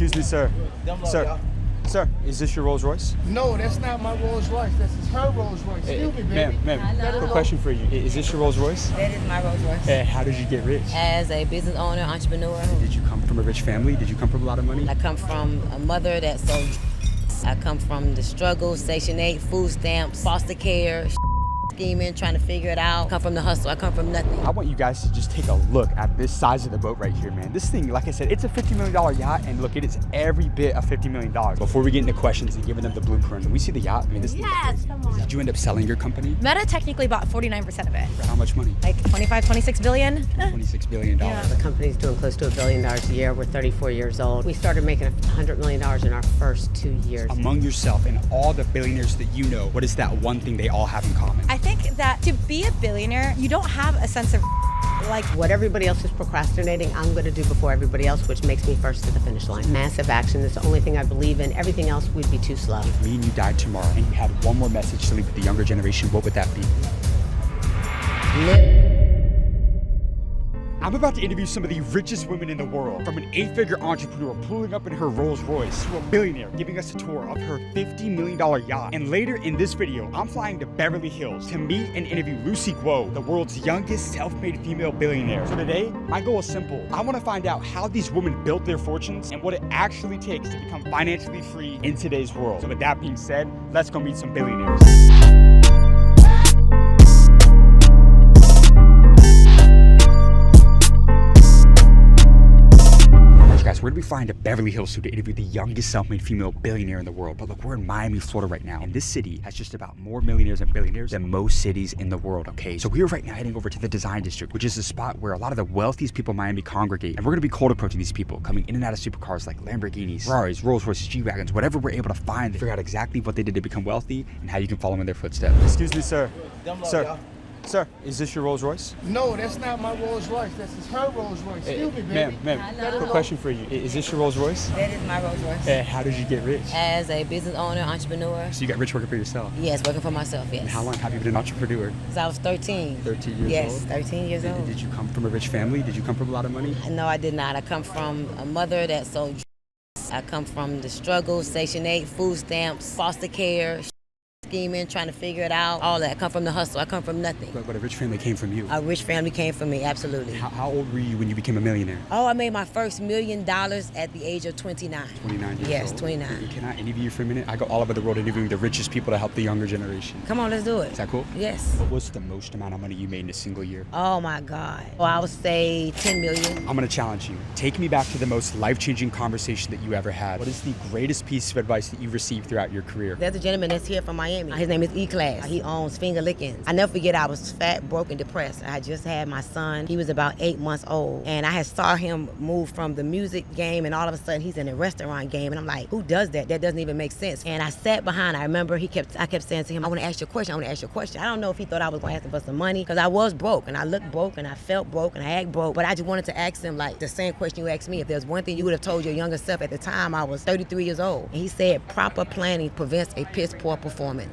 Excuse me, sir. Sir, is this your Rolls-Royce? No, that's not my Rolls-Royce. This is her Rolls-Royce. Excuse me, baby. Ma'am, quick question for you. Is this your Rolls-Royce? That is my Rolls-Royce. How did you get rich? As a business owner, entrepreneur, Did you come from a rich family? Did you come from a lot of money? I come from a mother that sold. I come from the struggle, Section 8, food stamps, foster care, scheming, trying to figure it out. I come from the hustle. I come from nothing. I want you guys to just take a look at this size of the boat right here, man. This thing, like I said, it's a $50 million yacht, and look, it is every bit of $50 million. Before we get into questions and giving them the blueprint, when we see the yacht, I mean, this Yes, come on. Did you end up selling your company? Meta technically bought 49% of it. For how much money? Like 25, 26 billion. $26 billion. Yeah. The company's doing close to $1 billion a year. We're 34 years old. We started making $100 million in our first 2 years. Among yourself and all the billionaires that you know, what is that one thing they all have in common? I think that to be a billionaire, you don't have a sense of like What everybody else is procrastinating, I'm going to do before everybody else, which makes me first to the finish line. Massive action is the only thing I believe in. Everything else would be too slow. If me and you died tomorrow and you had one more message to leave with the younger generation, what would that be? I'm about to interview some of the richest women in the world, from an 8-figure entrepreneur pulling up in her Rolls-Royce to a billionaire giving us a tour of her $50 million yacht. And later in this video, I'm flying to Beverly Hills to meet and interview Lucy Guo, the world's youngest self-made female billionaire. So today, my goal is simple. I want to find out how these women built their fortunes and what it actually takes to become financially free in today's world. So with that being said, let's go meet some billionaires. Guys, where did we find a Beverly Hills to interview the youngest self-made female billionaire in the world? But look, we're in Miami, Florida right now, and this city has just about more millionaires and billionaires than most cities in the world, okay? So we are right now heading over to the Design District, which is the spot where a lot of the wealthiest people in Miami congregate. And we're gonna be cold approaching these people, coming in and out of supercars like Lamborghinis, Ferraris, Rolls-Royces, G-Wagons, whatever we're able to find to figure out exactly what they did to become wealthy and how you can follow in their footsteps. Excuse me, sir. Sir, is this your Rolls-Royce? No, that's not my Rolls-Royce. This is her Rolls-Royce. Excuse me, baby. Ma'am, quick question for you. Is this your Rolls-Royce? That is my Rolls-Royce. How did you get rich? As a business owner, entrepreneur, So you got rich working for yourself? yes, working for myself, yes. And how long have you been an entrepreneur? Since I was 13. 13 years Yes, old? 13 years old. Did you come from a rich family? Did you come from a lot of money? No, I did not. I come from a mother that sold. I come from the struggle, Section 8, food stamps, foster care, scheming, trying to figure it out, all that. I come from the hustle. I come from nothing. But a rich family came from you. A rich family came from me, absolutely. How old were you when you became a millionaire? Oh, I made my first $1 million at the age of 29. 29 years Yes, old? 29. Can I interview you for a minute? I go all over the world interviewing the richest people to help the younger generation. Come on, let's do it. Is that cool? Yes. What was the most amount of money you made in a single year? Oh my God. Well, I would say 10 million. I'm gonna challenge you. Take me back to the most life-changing conversation that you ever had. What is the greatest piece of advice that you've received throughout your career? There's a gentleman that's here from Miami. His name is E-Class. He owns Finger Lickings. I never forget, I was fat, broke, and depressed. I had just had my son. He was about 8 months old. And I had saw him move from the music game, and all of a sudden he's in the restaurant game. And I'm like, who does that? That doesn't even make sense. And I sat behind. I remember I kept saying to him, I want to ask you a question. I want to ask you a question. I don't know if he thought I was going to ask him for some money, because I was broke, and I looked broke, and I felt broke, and I act broke. But I just wanted to ask him, like, the same question you asked me. If there's one thing you would have told your younger self at the time, I was 33 years old. And he said, proper planning prevents a piss poor performance.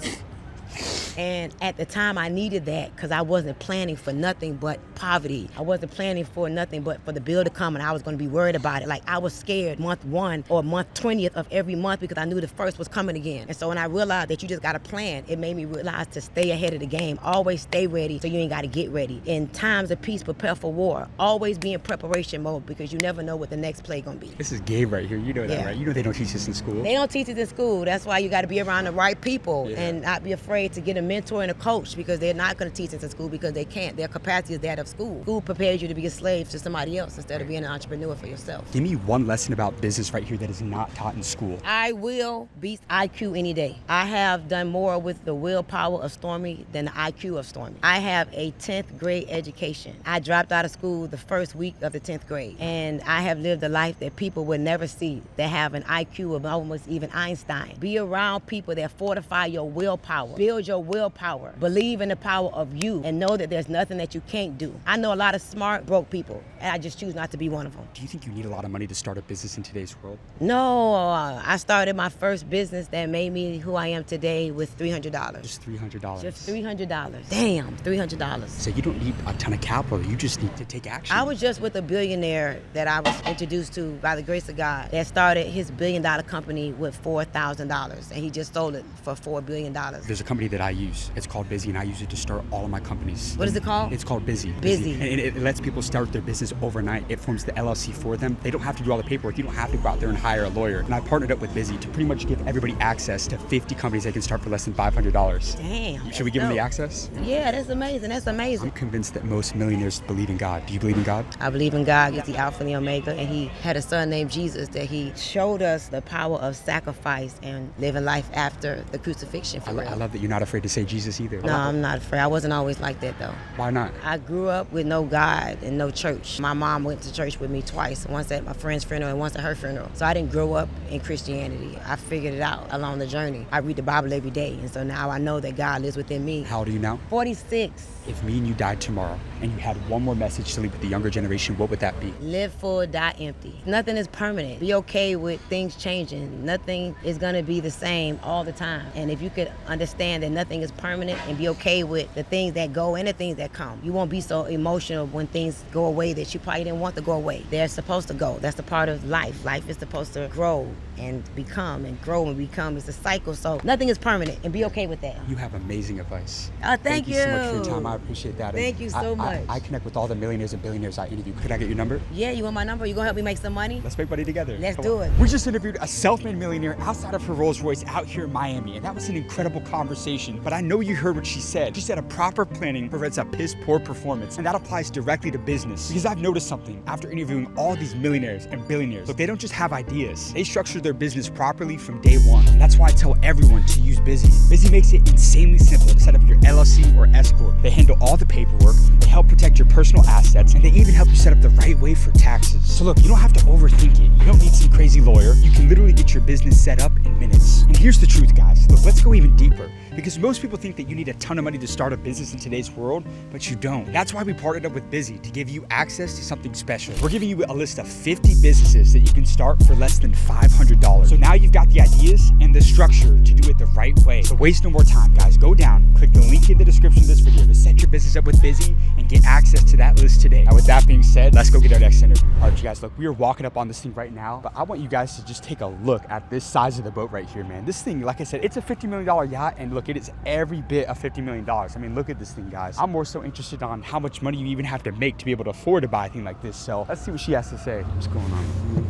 And at the time, I needed that because I wasn't planning for nothing but poverty. I wasn't planning for nothing but for the bill to come, and I was going to be worried about it. Like, I was scared month 1 or month 20th of every month because I knew the first was coming again. And so when I realized that you just got to plan, it made me realize to stay ahead of the game. Always stay ready so you ain't got to get ready. In times of peace, prepare for war. Always be in preparation mode because you never know what the next play going to be. This is game right here. You know that, Yeah. right? You know they don't teach this in school. They don't teach it in school. That's why you got to be around the right people and not be afraid to get a mentor and a coach, because they're not going to teach it in school because they can't. Their capacity is that of school. School prepares you to be a slave to somebody else instead of being an entrepreneur for yourself. Give me one lesson about business right here that is not taught in school. I will beat IQ any day. I have done more with the willpower of Stormy than the IQ of Stormy. I have a 10th grade education. I dropped out of school the first week of the 10th grade, and I have lived a life that people would never see, that have an IQ of almost even Einstein. Be around people that fortify your willpower. Build your willpower willpower. Believe in the power of you and know that there's nothing that you can't do. I know a lot of smart, broke people, and I just choose not to be one of them. Do you think you need a lot of money to start a business in today's world? No, I started my first business that made me who I am today with $300. Just $300. Just $300. Damn, $300. So you don't need a ton of capital. You just need to take action. I was just with a billionaire that I was introduced to by the grace of God that started his $1 billion company with $4,000, and he just sold it for $4 billion. There's a company that I use. It's called Busy, and I use it to start all of my companies. What is it called? It's called Busy. Busy. And it lets people start their business overnight. It forms the LLC for them. They don't have to do all the paperwork. You don't have to go out there and hire a lawyer. And I partnered up with Busy to pretty much give everybody access to 50 companies they can start for less than $500. Damn. Should we give them the access? Yeah, that's amazing. That's amazing. I'm convinced that most millionaires believe in God. Do you believe in God? I believe in God. He's the Alpha and the Omega, and he had a son named Jesus that he showed us the power of sacrifice and living life after the crucifixion. For I love that you're not afraid to say Jesus either. No, I'm not afraid. I wasn't always like that, though. Why not? I grew up with no God and no church. My mom went to church with me twice, once at my friend's funeral and once at her funeral. So I didn't grow up in Christianity. I figured it out along the journey. I read the Bible every day, and so now I know that God lives within me. How old are you now? 46. If me and you died tomorrow and you had one more message to leave with the younger generation, what would that be? Live full, die empty. Nothing is permanent. Be okay with things changing. Nothing is gonna be the same all the time. And if you could understand that nothing is permanent and be okay with the things that go and the things that come, you won't be so emotional when things go away that you probably didn't want to go away. They're supposed to go. That's the part of life. Life is supposed to grow and become and grow and become. It's a cycle. So nothing is permanent, and be okay with that. You have amazing advice. Thank you so much for your time. I appreciate that. Thank you so much. I connect with all the millionaires and billionaires I interview. Could I get your number? Yeah, you want my number? You gonna help me make some money? Let's make money together. Let's Come do on. it. We just interviewed a self-made millionaire outside of her Rolls-Royce out here in Miami, and that was an incredible conversation. But I know you heard what she said. She said a proper planning prevents a piss-poor performance, and that applies directly to business. Because I've noticed something after interviewing all these millionaires and billionaires. Look, they don't just have ideas. They structure their business properly from day one. That's why I tell everyone to use Busy. Busy makes it insanely simple to set up your LLC or S Corp. They handle all the paperwork, they help protect your personal assets, and they even help you set up the right way for taxes. So look, you don't have to overthink it. You don't need some crazy lawyer. You can literally get your business set up in minutes. And here's the truth, guys. Look, let's go even deeper. Because most people think that you need a ton of money to start a business in today's world, but you don't. That's why we partnered up with Busy to give you access to something special. We're giving you a list of 50 businesses that you can start for less than $500. So now you've got the ideas and the structure to do it the right way. So waste no more time, guys. Go down, click the link in the description of this video to set your business up with Busy and get access to that list today. Now, with that being said, let's go get our next interview. All right, you guys, look, we are walking up on this thing right now, but I want you guys to just take a look at this size of the boat right here, man. This thing, like I said, it's a $50 million yacht, and look, it is every bit of $50 million. I mean, look at this thing, guys. I'm more so interested on how much money you even have to make to be able to afford to buy a thing like this. So let's see what she has to say. What's going on?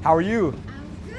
How are you?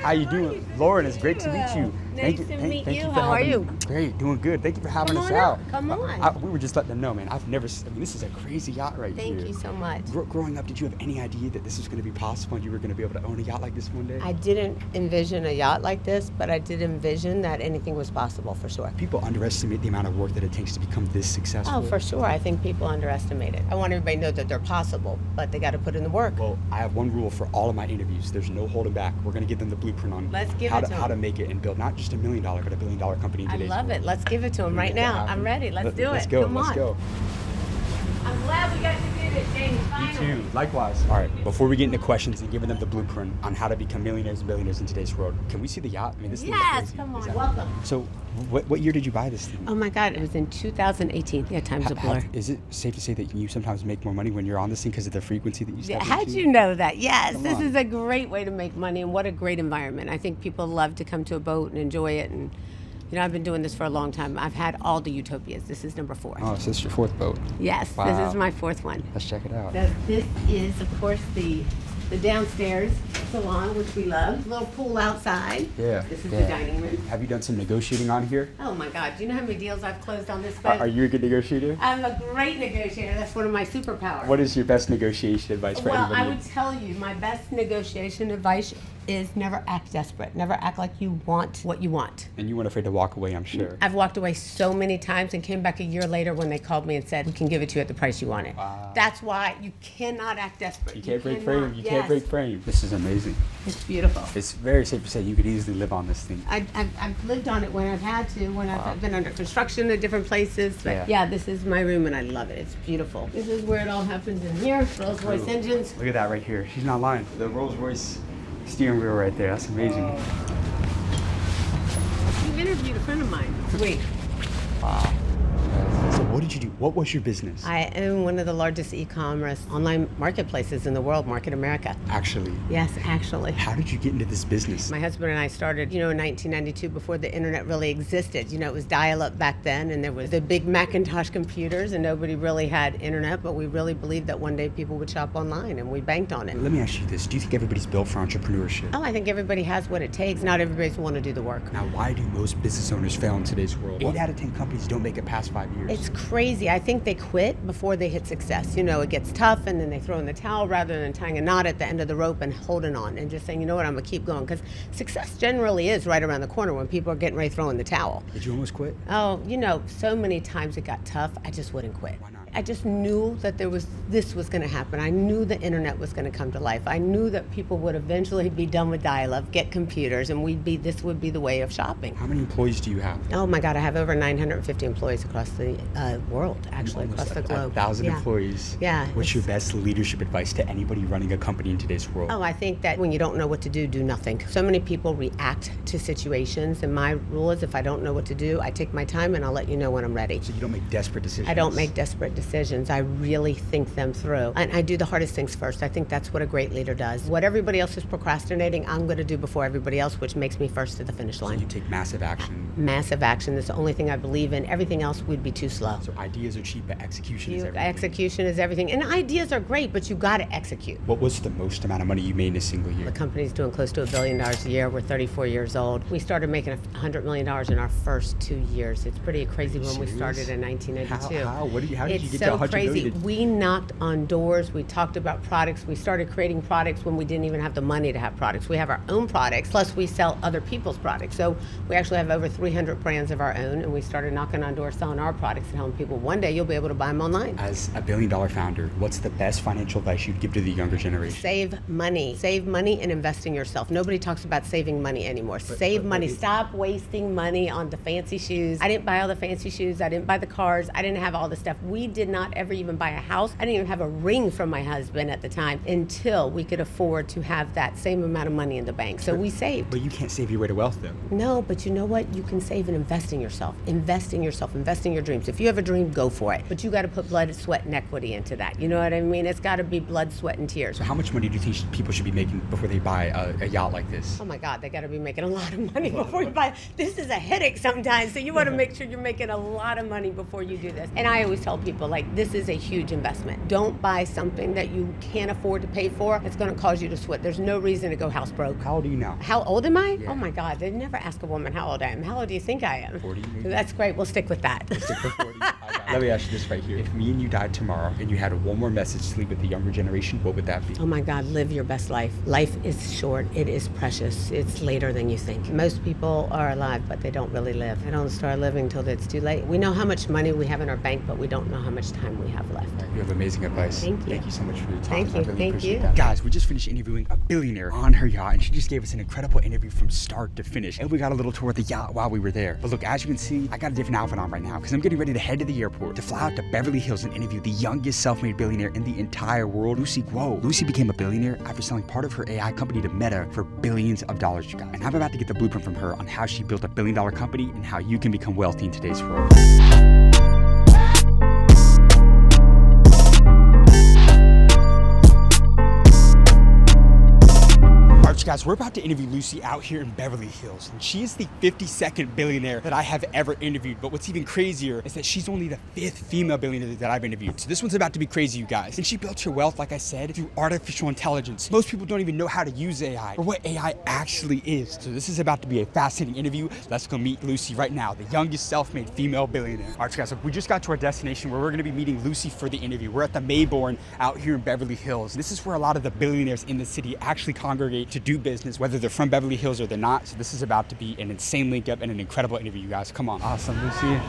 How you doing? Lauren, it's great to meet you. Nice to meet you. for How are having you? me. Great, doing good. Thank you for having Come us on out. up. Come on. We were just letting them know, man. This is a crazy yacht right here. Thank you so much. Growing up, did you have any idea that this was going to be possible and you were going to be able to own a yacht like this one day? I didn't envision a yacht like this, but I did envision that anything was possible for sure. People underestimate the amount of work that it takes to become this successful. Oh, for sure. I think people underestimate it. I want everybody to know that they're possible, but they got to put in the work. Well, I have one rule for all of my interviews. There's no holding back. We're going to give them the blueprint on Let's give how it to to them. make it and build not just $1 million, but $1 billion company in I today's love world. it. Let's give it to them right now. I'm ready. Let's do it. Let's go. Come Let's on. go. I'm glad we got to do this, James. You Finally. too. Likewise. All right. Before we get into questions and giving them the blueprint on how to become millionaires and billionaires in today's world, can we see the yacht? I mean, this thing is Yes, crazy. come on. Exactly. Welcome. So, what year did you buy this thing? Oh my God, it was in 2018. Yeah, time's a blur. Is it safe to say that you sometimes make more money when you're on this thing because of the frequency that you step How'd into? you know that? Yes, Come this on. is a great way to make money, and what a great environment. I think people love to come to a boat and enjoy it. And you know, I've been doing this for a long time. I've had all the utopias. This is number 4. Oh, so this is your 4th boat. Yes, Wow. this is my 4th one. Let's check it out. So this is, of course, the downstairs salon, which we love. Little pool outside. Yeah. This is yeah. the dining room. Have you done some negotiating on here? Oh my God, do you know how many deals I've closed on this boat? Are you a good negotiator? I'm a great negotiator. That's one of my superpowers. What is your best negotiation advice for Well, anybody? I would tell you my best negotiation advice is never act desperate. Never act like you want what you want. And you weren't afraid to walk away, I'm sure. I've walked away so many times and came back a year later when they called me and said, we can give it to you at the price you want it. Wow. That's why you cannot act desperate. You can't break cannot. frame. You can't Yes. break frame. This is amazing. amazing. It's beautiful. It's very safe to say you could easily live on this thing. I've lived on it when I've had to, when I've been under construction at different places. But yeah, this is my room and I love it. It's beautiful. This is where it all happens in here. Rolls-Royce engines. Look at that right here. She's not lying. The Rolls-Royce steering wheel right there. That's amazing. You interviewed a friend of mine. Sweet. Wow. So what did you do? What was your business? I own one of the largest e-commerce online marketplaces in the world, Market America. Actually. Yes, actually. How did you get into this business? My husband and I started, in 1992 before the internet really existed. It was dial-up back then, and there was the big Macintosh computers, and nobody really had internet, but we really believed that one day people would shop online, and we banked on it. Let me ask you this. Do you think everybody's built for entrepreneurship? Oh, I think everybody has what it takes. Not everybody's want to do the work. Now, why do most business owners fail in today's world? 8 out of 10 companies don't make it past 5 years. It's crazy. I think they quit before they hit success. It gets tough, and then they throw in the towel rather than tying a knot at the end of the rope and holding on and just saying, you know what, I'm going to keep going. Because success generally is right around the corner when people are getting ready to throw in the towel. Did you almost quit? Oh, so many times it got tough, I just wouldn't quit. Why not? I just knew that this was going to happen. I knew the internet was going to come to life. I knew that people would eventually be done with dial-up, get computers, and this would be the way of shopping. How many employees do you have? Oh my God, I have over 950 employees across the world, actually, across the globe. 1,000 employees. Yeah. What's your best leadership advice to anybody running a company in today's world? Oh, I think that when you don't know what to do nothing. So many people react to situations, and my rule is if I don't know what to do, I take my time and I'll let you know when I'm ready. So you don't make desperate decisions? I don't make desperate decisions. I really think them through. And I do the hardest things first. I think that's what a great leader does. What everybody else is procrastinating, I'm going to do before everybody else, which makes me first to the finish line. So you take massive action? Massive action. That's the only thing I believe in. Everything else would be too slow. So ideas are cheap, but execution is everything. Execution is everything. And ideas are great, but you got to execute. What was the most amount of money you made in a single year? The company's doing close to $1 billion a year. We're 34 years old. We started making $100 million in our first 2 years. It's pretty crazy when we started in 1992. How did you get to $100 crazy. million? We knocked on doors. We talked about products. We started creating products when we didn't even have the money to have products. We have our own products, plus we sell other people's products. So we actually have over 300 brands of our own, and we started knocking on doors selling our products and telling people one day you'll be able to buy them online. As a $1 billion founder, what's the best financial advice you'd give to the younger generation? Save money. Save money and invest in yourself. Nobody talks about saving money anymore. Save money. Stop wasting money on the fancy shoes. I didn't buy all the fancy shoes. I didn't buy the cars. I didn't have all the stuff. We did not ever even buy a house. I didn't even have a ring from my husband at the time until we could afford to have that same amount of money in the bank. So we saved. But you can't save your way to wealth, though. No, but you know what? You can save and invest in yourself. Invest in yourself. Invest in your dreams. If you have a dream, go for it. But you got to put blood, sweat, and equity into that. You know what I mean? It's got to be blood, sweat, and tears. So how much money do you think people should be making before they buy a yacht like this? Oh my God, they got to be making a lot of money before you buy. This is a headache sometimes, so you want to make sure you're making a lot of money before you do this. And I always tell people, this is a huge investment. Don't buy something that you can't afford to pay for. It's going to cause you to sweat. There's no reason to go house broke. How old are you now? How old am I? Yeah. Oh my God, they never ask a woman how old I am. How old do you think I am? 40 maybe? That's great. We'll stick with that. Stick with 40. Let me ask you this right here. If me and you died tomorrow and you had one more message to leave with the younger generation, what would that be? Oh my God, live your best life. Life is short. It is precious. It's later than you think. Most people are alive, but they don't really live. They don't start living till it's too late. We know how much money we have in our bank, but we don't know how much time we have left. You have amazing advice. Thank you. Thank you so much for your time. Thank you. I really Thank appreciate you. that. Guys, we just finished interviewing a billionaire on her yacht, and she just gave us an incredible interview from start to finish. And we got a little tour of the yacht while we were there. But look, as you can see, I got a different outfit on right now because I'm getting ready to head to the airport to fly out to Beverly Hills and interview the youngest self-made billionaire in the entire world, Lucy Guo. Lucy became a billionaire after selling part of her AI company to Meta for billions of dollars, you guys. And I'm about to get the blueprint from her on how she built a $1 billion company and how you can become wealthy in today's world. Guys, we're about to interview Lucy out here in Beverly Hills, and she is the 52nd billionaire that I have ever interviewed. But what's even crazier is that she's only the 5th female billionaire that I've interviewed. So this one's about to be crazy, you guys. And she built her wealth, like I said, through artificial intelligence. Most people don't even know how to use AI or what AI actually is. So this is about to be a fascinating interview. Let's go meet Lucy right now, the youngest self-made female billionaire. All right, guys, so we just got to our destination where we're gonna be meeting Lucy for the interview. We're at the Mayborn out here in Beverly Hills. This is where a lot of the billionaires in the city actually congregate to do business, whether they're from Beverly Hills or they're not. So this is about to be an insane link up and an incredible interview, you guys. Come on. Awesome, Lucy.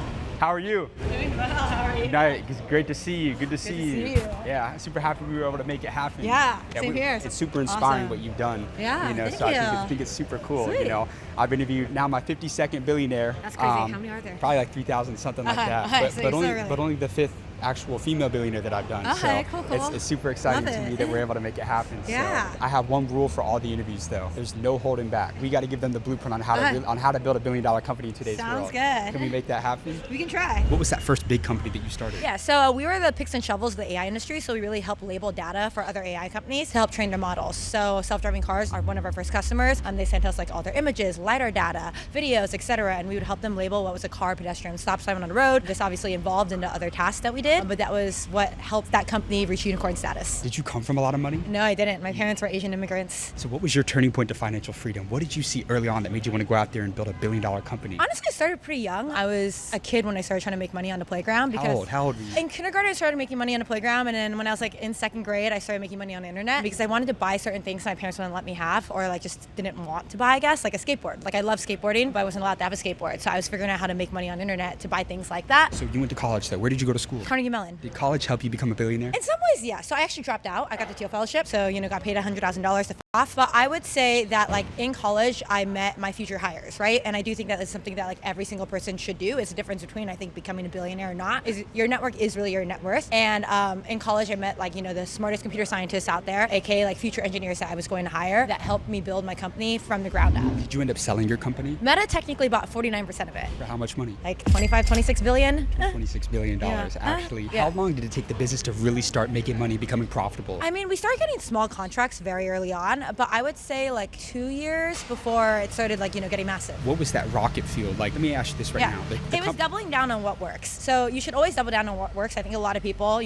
How are you? Doing well. How are you? Nice. It's great to see you. Good to see you. see you. Yeah, super happy we were able to make it happen. Yeah, same here. It's super inspiring Awesome. what you've done. Yeah, you know, thank so you. I think it's super cool. You Sweet. know, I've interviewed now my 52nd billionaire. That's crazy. How many are there? Probably like 3,000, something like that. Okay, But, so but you're only still early. but only the 5th actual female billionaire that I've done. Okay, so cool. It's super exciting Love to it. me that we're able to make it happen. Yeah. So I have one rule for all the interviews though. There's no holding back. We got to give them the blueprint on how Okay. to on how to build a $1 billion company in today's Sounds world. good. Can we make that happen? We can try. What was that first big company that you started? Yeah, so we were the picks and shovels of the AI industry, so we really help label data for other AI companies to help train their models. So self-driving cars are one of our first customers. They sent us like all their images, LiDAR data, videos, etc., and we would help them label what was a car, pedestrian, stop sign on the road. This obviously evolved into other tasks that we did, but that was what helped that company reach unicorn status. Did you come from a lot of money? No, I didn't. My parents were Asian immigrants. So what was your turning point to financial freedom? What did you see early on that made you want to go out there and build a $1 billion company? Honestly, I started pretty young. I was a kid when I started trying to make money on the playground. Because How old were you? In kindergarten, I started making money on the playground, and then when I was like in second grade, I started making money on the internet because I wanted to buy certain things my parents wouldn't let me have, or like just didn't want to buy, I guess, like a skateboard. Like I love skateboarding, but I wasn't allowed to have a skateboard. So I was figuring out how to make money on the internet to buy things like that. So you went to college though. Where did you go to school? Carnegie Mellon. Did college help you become a billionaire? In some ways, yeah. So I actually dropped out. I got the Teal Fellowship, so got paid $100,000 to off. But I would say that like in college, I met my future hires, right? And I do think that is something that like every single person should do. It's the difference between I think becoming a billionaire or not. Is your network is really your net worth. And in college, I met like the smartest computer scientists out there, aka like future engineers that I was going to hire that helped me build my company from the ground up. Did you end up selling your company? Meta technically bought 49% of it, For how much money? like 26 billion. $26 billion, Yeah. actually. Yeah. How long did it take the business to really start making money, becoming profitable? I mean, we started getting small contracts very early on, but I would say like 2 years before it started getting massive. What was that rocket fuel like? Let me ask you this right Yeah, now. it was doubling down on what works. So you should always double down on what works. I think a lot of people,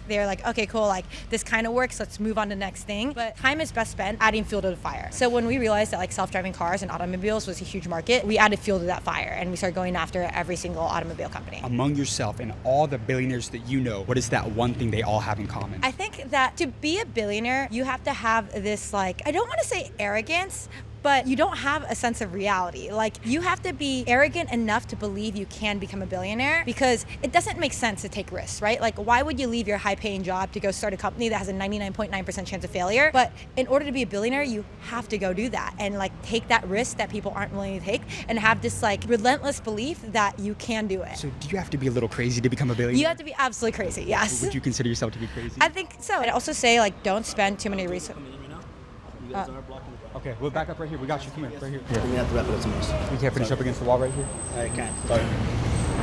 they're like, okay, cool, like this kind of works, let's move on to the next thing. But time is best spent adding fuel to the fire. So when we realized that like self-driving cars and automobiles was a huge market, we added fuel to that fire and we started going after every single automobile company. Among yourself and all the billionaires that you know, what is that one thing they all have in common? I think that to be a billionaire, you have to have this like, I don't want to say arrogance, but you don't have a sense of reality. Like you have to be arrogant enough to believe you can become a billionaire because it doesn't make sense to take risks, right? Like why would you leave your high paying job to go start a company that has a 99.9% chance of failure? But in order to be a billionaire, you have to go do that and like take that risk that people aren't willing to take and have this like relentless belief that you can do it. So do you have to be a little crazy to become a billionaire? You have to be absolutely crazy, yes. Would you consider yourself to be crazy? I think so. I'd also say like don't spend too many resources. Okay, we'll back up right here. We got you. Come here, right here. We have to wrap it up tomorrow. We can't finish up against the wall right here. I can't. Sorry.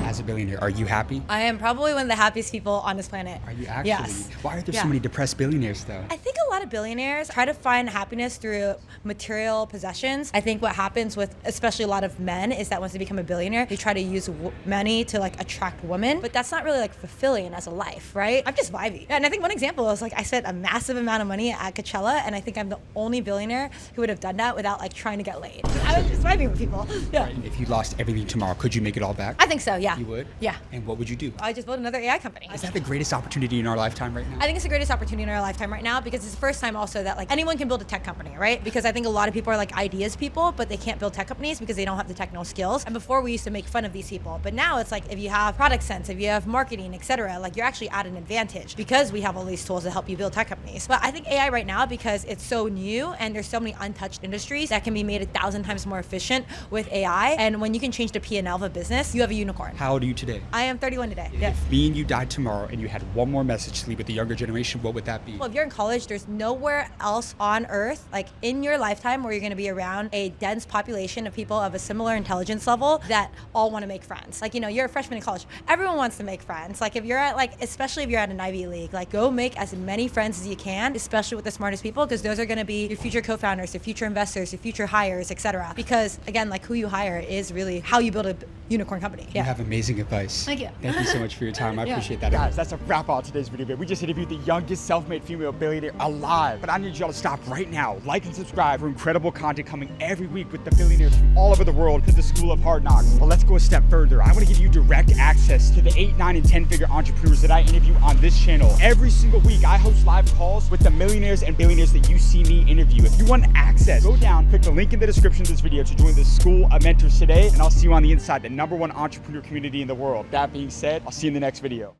As a billionaire, are you happy? I am probably one of the happiest people on this planet. Are you actually? Yes. Why are there Yeah. so many depressed billionaires though? I think a lot of billionaires try to find happiness through material possessions. I think what happens with especially a lot of men is that once they become a billionaire, they try to use money to like attract women, but that's not really like fulfilling as a life, right? I'm just vibey. And I think one example is like I spent a massive amount of money at Coachella, and I think I'm the only billionaire who would have done that without like trying to get laid. I was just vibing with people. Yeah. If you lost everything tomorrow, could you make it all back? I think so, yeah. You would? Yeah. And what would you do? I just built another AI company. Is that the greatest opportunity in our lifetime right now? I think it's the greatest opportunity in our lifetime right now because it's the first time also that like anyone can build a tech company, right? Because I think a lot of people are like ideas people, but they can't build tech companies because they don't have the technical skills. And before we used to make fun of these people, but now it's like if you have product sense, if you have marketing, etc., like you're actually at an advantage because we have all these tools to help you build tech companies. But I think AI right now, because it's so new and there's so many untouched industries that can be made 1,000 times more efficient with AI. And when you can change the P&L of a business, you have a unicorn. How old are you today? I am 31 today. Yeah. If me and you died tomorrow and you had one more message to leave with the younger generation, what would that be? Well, if you're in college, there's nowhere else on earth, like in your lifetime, where you're going to be around a dense population of people of a similar intelligence level that all want to make friends. Like, you're a freshman in college. Everyone wants to make friends. Like, if you're at especially if you're at an Ivy League, like go make as many friends as you can, especially with the smartest people, because those are going to be your future co-founders, your future investors, your future hires, etc. Because again, like who you hire is really how you build a unicorn company. You have amazing advice. Thank you. Thank you so much for your time. I Yeah. appreciate that. Guys, that's a wrap on today's video. We just interviewed the youngest self-made female billionaire alive. live. But I need y'all to stop right now. Like and subscribe for incredible content coming every week with the billionaires from all over the world to the School of Hard Knocks. But let's go a step further. I want to give you direct access to the 8, 9, and 10-figure entrepreneurs that I interview on this channel. Every single week, I host live calls with the millionaires and billionaires that you see me interview. If you want access, go down, click the link in the description of this video to join the School of Mentors today, and I'll see you on the inside, the #1 entrepreneur community in the world. That being said, I'll see you in the next video.